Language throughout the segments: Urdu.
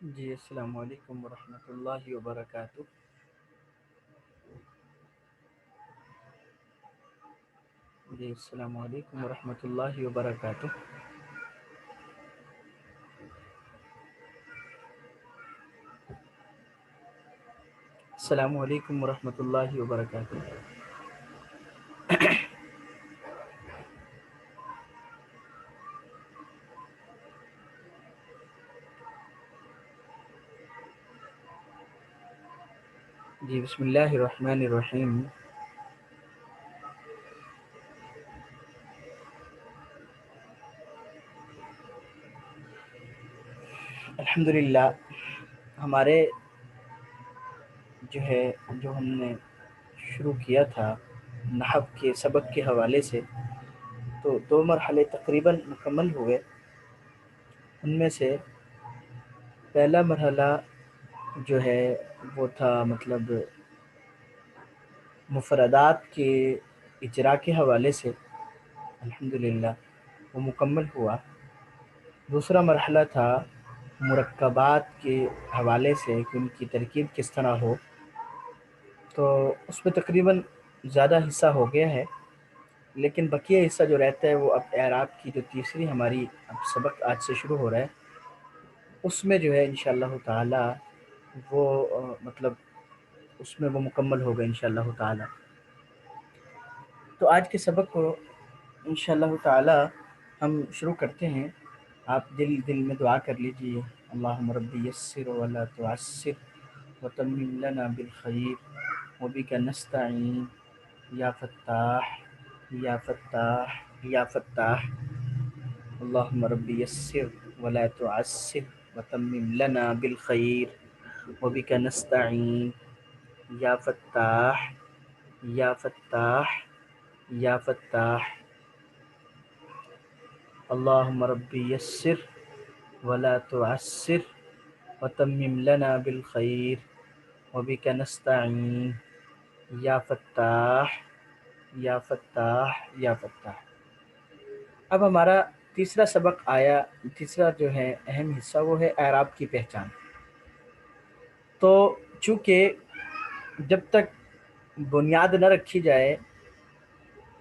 جی السلام علیکم ورحمۃ اللہ وبرکاتہ۔ جی السلام علیکم ورحمۃ اللہ وبرکاتہ۔ السلام علیکم ورحمۃ اللہ وبرکاتہ۔ جی بسم اللہ الرحمن الرحیم۔ الحمدللہ ہمارے جو ہے جو ہم نے شروع کیا تھا نحو کے سبق کے حوالے سے، تو دو مرحلے تقریباً مکمل ہوئے۔ ان میں سے پہلا مرحلہ جو ہے وہ تھا مطلب مفردات کے اجرا کے حوالے سے، الحمدللہ وہ مکمل ہوا۔ دوسرا مرحلہ تھا مرکبات کے حوالے سے کہ ان کی ترکیب کس طرح ہو، تو اس میں تقریباً زیادہ حصہ ہو گیا ہے، لیکن بقیہ حصہ جو رہتا ہے وہ اب اعراب کی جو تیسری ہماری اب سبق آج سے شروع ہو رہا ہے، اس میں جو ہے انشاءاللہ تعالی وہ مطلب اس میں وہ مکمل ہوگا انشاءاللہ تعالی۔ تو آج کے سبق کو انشاءاللہ تعالی ہم شروع کرتے ہیں۔ آپ دل دل میں دعا کر لیجئے، اللہم ربی یسر ولا تعسر وتمم لنا بالخیر وبک نستعین یا فتاح یا فتاح یا فتاح۔ اللہم ربی یسر ولا تعسر وتمم لنا بالخیر وبک نستعین یا فتاح یا فتاح یا فتاح۔ اللہم ربی یسر ولا تعسر وتمم لنا بالخیر وبک نستعین یا فتاح یا فتاح یا فتاح۔ اب ہمارا تیسرا سبق آیا، تیسرا جو ہے اہم حصہ وہ ہے اعراب کی پہچان۔ تو چونکہ جب تک بنیاد نہ رکھی جائے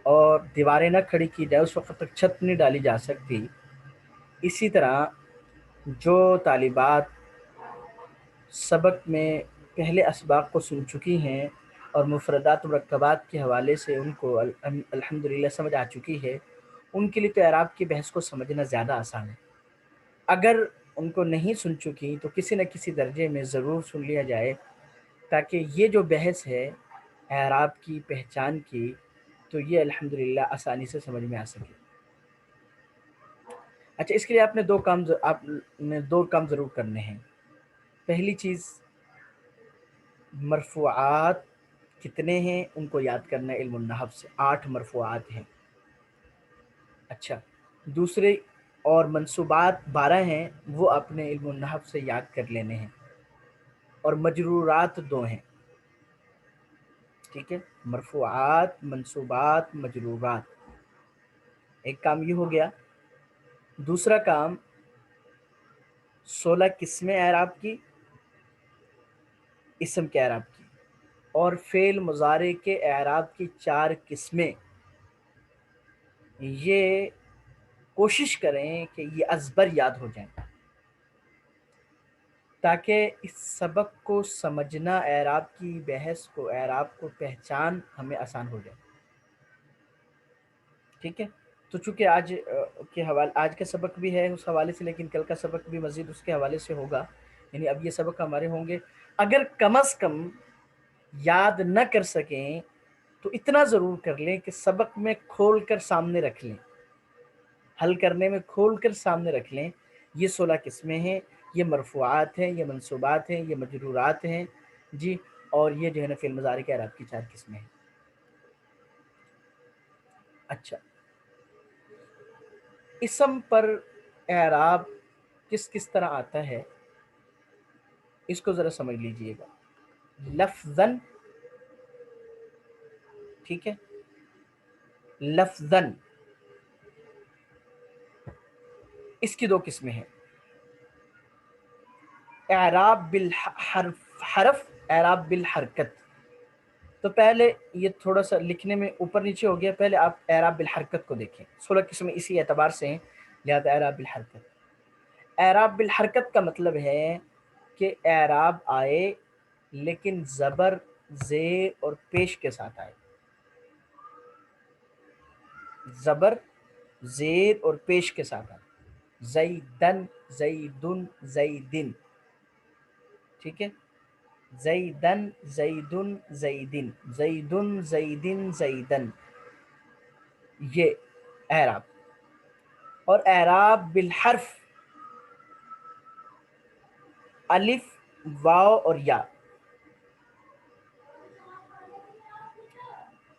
اور دیواریں نہ کھڑی کی جائے اس وقت تک چھت نہیں ڈالی جا سکتی۔ اسی طرح جو طالبات سبق میں پہلے اسباق کو سن چکی ہیں اور مفردات و مرکبات کے حوالے سے ان کو الحمدللہ سمجھ آ چکی ہے، ان کے لیے تو اعراب کی بحث کو سمجھنا زیادہ آسان ہے۔ اگر ان کو نہیں سن چکی تو کسی نہ کسی درجے میں ضرور سن لیا جائے، تاکہ یہ جو بحث ہے اعراب کی پہچان کی، تو یہ الحمدللہ آسانی سے سمجھ میں آ سکے۔ اچھا، اس کے لیے آپ نے دو کام ضرور کرنے ہیں۔ پہلی چیز، مرفوعات کتنے ہیں ان کو یاد کرنا ہے علم النحو سے، 8 مرفوعات ہیں۔ اچھا، دوسرے اور منصوبات 12 ہیں، وہ اپنے علم النحو سے یاد کر لینے ہیں، اور مجرورات 2 ہیں۔ ٹھیک ہے، مرفوعات، منصوبات، مجرورات، ایک کام یہ ہو گیا۔ دوسرا کام، 16 قسمیں اعراب کی، اسم کے اعراب کی، اور فعل مضارع کے اعراب کی 4 قسمیں۔ یہ کوشش کریں کہ یہ ازبر یاد ہو جائیں، تاکہ اس سبق کو سمجھنا، اعراب کی بحث کو، اعراب کو پہچان ہمیں آسان ہو جائے۔ ٹھیک ہے، تو چونکہ آج کا سبق بھی ہے اس حوالے سے، لیکن کل کا سبق بھی مزید اس کے حوالے سے ہوگا، یعنی اب یہ سبق ہمارے ہوں گے۔ اگر کم از کم یاد نہ کر سکیں تو اتنا ضرور کر لیں کہ سبق میں کھول کر سامنے رکھ لیں، حل کرنے میں کھول کر سامنے رکھ لیں۔ یہ 16 قسمیں ہیں، یہ مرفوعات ہیں، یہ منصوبات ہیں، یہ مجرورات ہیں، جی، اور یہ جو ہے نا فعل مضارع کے اعراب کی 4 قسمیں ہیں۔ اچھا، اسم پر اعراب کس کس طرح آتا ہے اس کو ذرا سمجھ لیجئے گا۔ لفظاً، ٹھیک ہے، لفظاً اس کی 2 قسمیں ہیں۔ اعراب بالحرف، حرف اعراب بالحرکت. تو پہلے یہ تھوڑا سا لکھنے میں اوپر نیچے ہو گیا، پہلے آپ اعراب بالحرکت کو دیکھیں. 16 قسمیں اسی اعتبار سے ہیں، لہذا اعراب بالحرکت. اعراب بالحرکت کا مطلب ہے کہ اعراب آئے لیکن زبر، زیر اور پیش کے ساتھ آئے. زبر، زیر اور پیش کے ساتھ آئے. زیدن، زیدن، زیدن. ٹھیک ہے، زیدن، زیدن، زیدن، زیدن، زیدن، زیدن. یہ اعراب. اور اعراب بالحرف، الف، واو اور یا،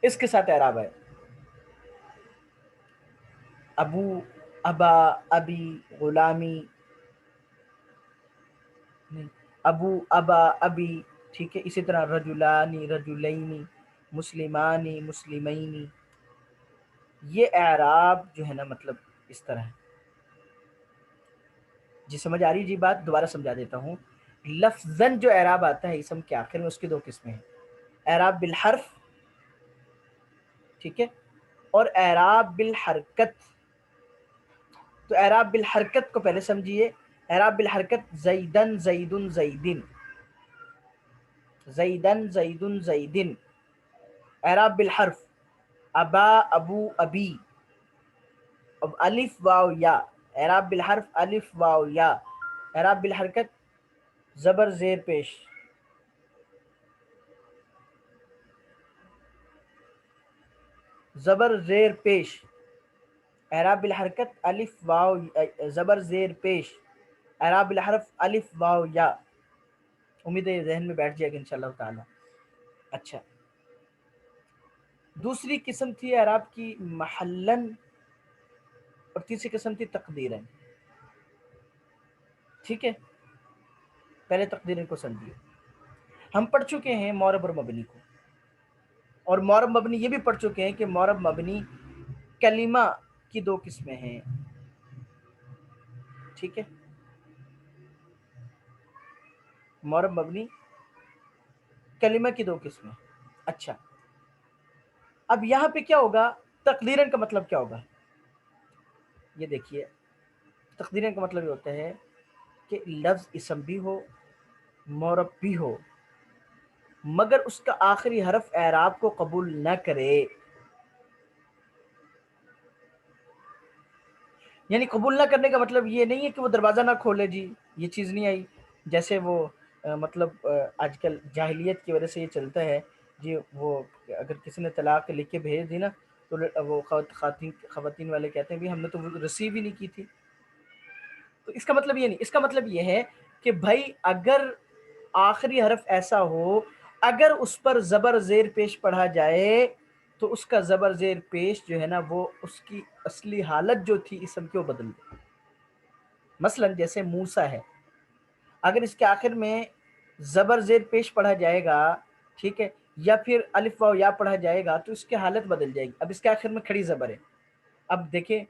اس کے ساتھ اعراب ہے. ابو، ابا، ابی، غلامی، ابو، ابا، ابی. ٹھیک ہے، اسی طرح رجلانی، رجلینی، مسلمانی، مسلمینی. یہ اعراب جو ہے نا مطلب اس طرح ہے. جی سمجھ آ رہی جی بات؟ دوبارہ سمجھا دیتا ہوں. لفظاً جو اعراب آتا ہے اسم کے آخر میں، اس کی دو قسمیں ہیں: اعراب بالحرف، ٹھیک ہے، اور اعراب بالحرکت. تو اعراب بالحرکت کو پہلے سمجھیے. اعراب بالحرکت: زیدن، زیدن، زیدن، زیدن، زیدن، زیدن. اعراب بالحرف: ابا، ابو، ابی. اب الف، واو، یا. اعراب بالحرف: الف، واو، یا. اعراب بالحرکت: زبر، زیر پیش. زبر، زیر پیش. اعراب بالحرکت: الف، واو، زبر، زیر پیش. اعراب بالحرف: الف، واو، یا. امید ہے یہ ذہن میں بیٹھ جائے گا انشاءاللہ تعالی. اچھا، دوسری قسم تھی اعراب کی محلن، اور تیسری قسم تھی تقدیرن. ٹھیک ہے، پہلے تقدیرن کو سمجھیے. ہم پڑھ چکے ہیں معرب اور مبنی کو، اور معرب مبنی یہ بھی پڑھ چکے ہیں کہ معرب مبنی کلمہ کی دو قسمیں ہیں. ٹھیک ہے، معرب مبنی کلمہ کی دو قسمیں. اچھا، اب یہاں پہ کیا ہوگا؟ تقدیرن کا مطلب کیا ہوگا؟ یہ دیکھیے، تقدیرن کا مطلب یہ ہوتا ہے کہ لفظ اسم بھی ہو، معرب بھی ہو، مگر اس کا آخری حرف اعراب کو قبول نہ کرے. یعنی قبول نہ کرنے کا مطلب یہ نہیں ہے کہ وہ دروازہ نہ کھولے. جی یہ چیز نہیں آئی. جیسے وہ مطلب آج کل جاہلیت کی وجہ سے یہ چلتا ہے جی، وہ اگر کسی نے طلاق لکھ کے بھیج دی نا، تو وہ خواتین والے کہتے ہیں بھی ہم نے تو رسیو ہی نہیں کی تھی. تو اس کا مطلب یہ نہیں، اس کا مطلب یہ ہے کہ بھائی اگر آخری حرف ایسا ہو، اگر اس پر زبر زیر پیش پڑھا جائے تو اس کا زبر زیر پیش جو ہے نا وہ اس کی اصلی حالت جو تھی اسم کی وہ بدل دے. مثلا جیسے موسیٰ ہے، اگر اس کے آخر میں زبر زیر پیش پڑھا جائے گا، ٹھیک ہے، یا پھر الف واو یا پڑھا جائے گا تو اس کی حالت بدل جائے گی. اب اس کے آخر میں کھڑی زبر ہے. اب دیکھیں،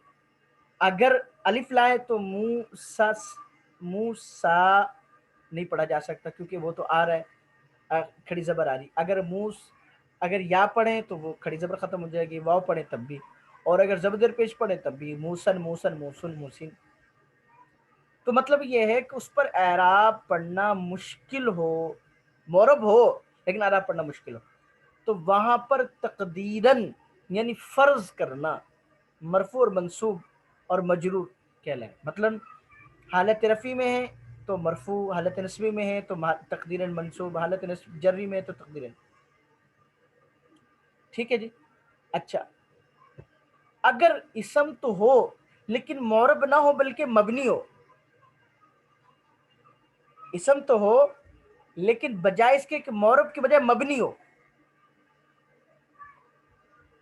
اگر الف لائے تو موسا نہیں پڑھا جا سکتا کیونکہ وہ تو آ رہا ہے، کھڑی زبر آ رہی. اگر یا پڑھیں تو وہ کھڑی زبر ختم ہو جائے گی، واو پڑھیں تب بھی، اور اگر زبر پیش پڑھیں تب بھی. موسن، موسن، موسن، موسن. تو مطلب یہ ہے کہ اس پر اعراب پڑھنا مشکل ہو، معرب ہو لیکن اعراب پڑھنا مشکل ہو، تو وہاں پر تقدیراً یعنی فرض کرنا مرفوع اور منصوب اور مجرور کہلائے. مثلا حالت رفع میں ہے تو مرفوع، حالت نصبی میں ہے تو تقدیراً منصوب، حالت جری میں ہے تو تقدیراً. ٹھیک ہے جی. اچھا، اگر اسم تو ہو لیکن معرب نہ ہو بلکہ مبنی ہو، اسم تو ہو لیکن بجائے اس کے کہ معرب کے بجائے مبنی ہو،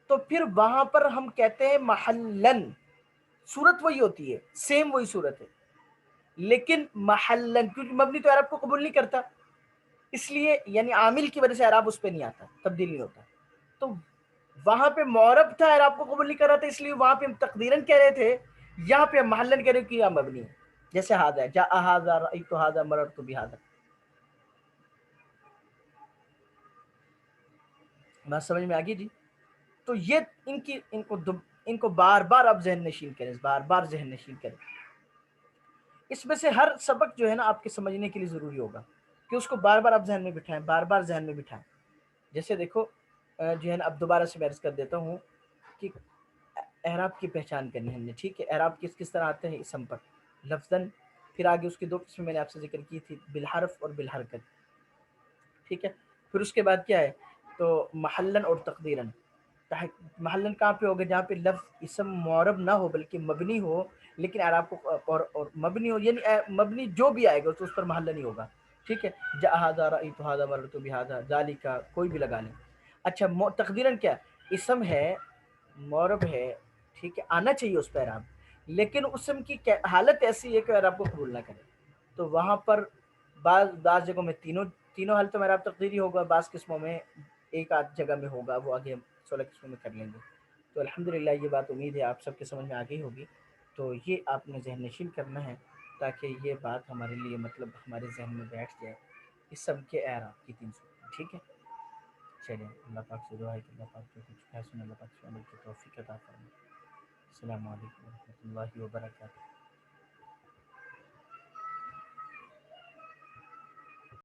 تو پھر وہاں پر ہم کہتے ہیں محلن. صورت وہی ہوتی ہے، سیم وہی صورت ہے، لیکن محلن کیونکہ مبنی تو اعراب کو قبول نہیں کرتا، اس لیے یعنی عامل کی وجہ سے اعراب اس پہ نہیں آتا، تبدیل نہیں ہوتا. تو وہاں پہ معرب تھا، اعراب کو قبول نہیں کر رہا تھا، اس لیے وہاں پہ ہم تقدیراً کہہ رہے تھے، یہاں پہ ہم محلن کہہ رہے ہیں کہ یہ مبنی ہے. جیسے ہادہ ہے، جا ہادہ رأیت ہادہ مررت بہادہ، بات سمجھ میں آ گئی جی؟ تو یہ ان کو بار بار آپ ذہن نشین کریں، بار بار ذہن نشین کریں. اس میں سے ہر سبق جو ہے نا آپ کے سمجھنے کے لیے ضروری ہوگا کہ اس کو بار بار آپ ذہن میں بٹھائیں، بار بار ذہن میں بٹھائیں. جیسے دیکھو جو ہے نا اب دوبارہ سے میں عرض کر دیتا ہوں کہ اعراب کی پہچان کرنی ہے ہم نے، ٹھیک ہے؟ اعراب کس طرح آتے ہیں اسم پر لفظاً، پھر آگے اس کی دو قسمیں میں نے آپ سے ذکر کی تھی، بالحرف اور بالحرکت، ٹھیک ہے؟ پھر اس کے بعد کیا ہے تو محلاً اور تقدیراً. محلاً کہاں پہ ہوگا؟ جہاں پہ لفظ اسم معرب نہ ہو بلکہ مبنی ہو، لیکن اعراب کو اور مبنی ہو، یعنی مبنی جو بھی آئے گا تو اس پر محلہ نہیں ہوگا، ٹھیک ہے؟ جاء ھذا رأیت ھذا مررت بھذا ذالک، کوئی بھی لگا لیں. اچھا تقدیراً کیا اسم ہے، معرب ہے، ٹھیک ہے، آنا چاہیے اس پہ اعراب، لیکن اسم کی حالت ایسی ہے کہ اعراب کو قبول نہ کرے. تو وہاں پر بعض جگہوں میں تینوں حالتوں میں اعراب تقدیری ہوگا، بعض قسموں میں ایک آدھ جگہ میں ہوگا، وہ آگے ہم 16 قسموں میں کر لیں گے. تو الحمدللہ یہ بات امید ہے آپ سب کے سمجھ میں آ گئی ہوگی. تو یہ آپ نے ذہن نشین کرنا ہے تاکہ یہ بات ہمارے لیے مطلب ہمارے ذہن میں بیٹھ جائے اس سب کے اعراب کی 3 صورتیں، ٹھیک ہے؟ چلیے اللہ پاک سے دعا ہے کہ اللہ پاک کو کچھ حسن اللہ پاک سے عمل کی توفیق عطا فرمائے. السلام علیکم ورحمۃ اللہ وبرکاتہ.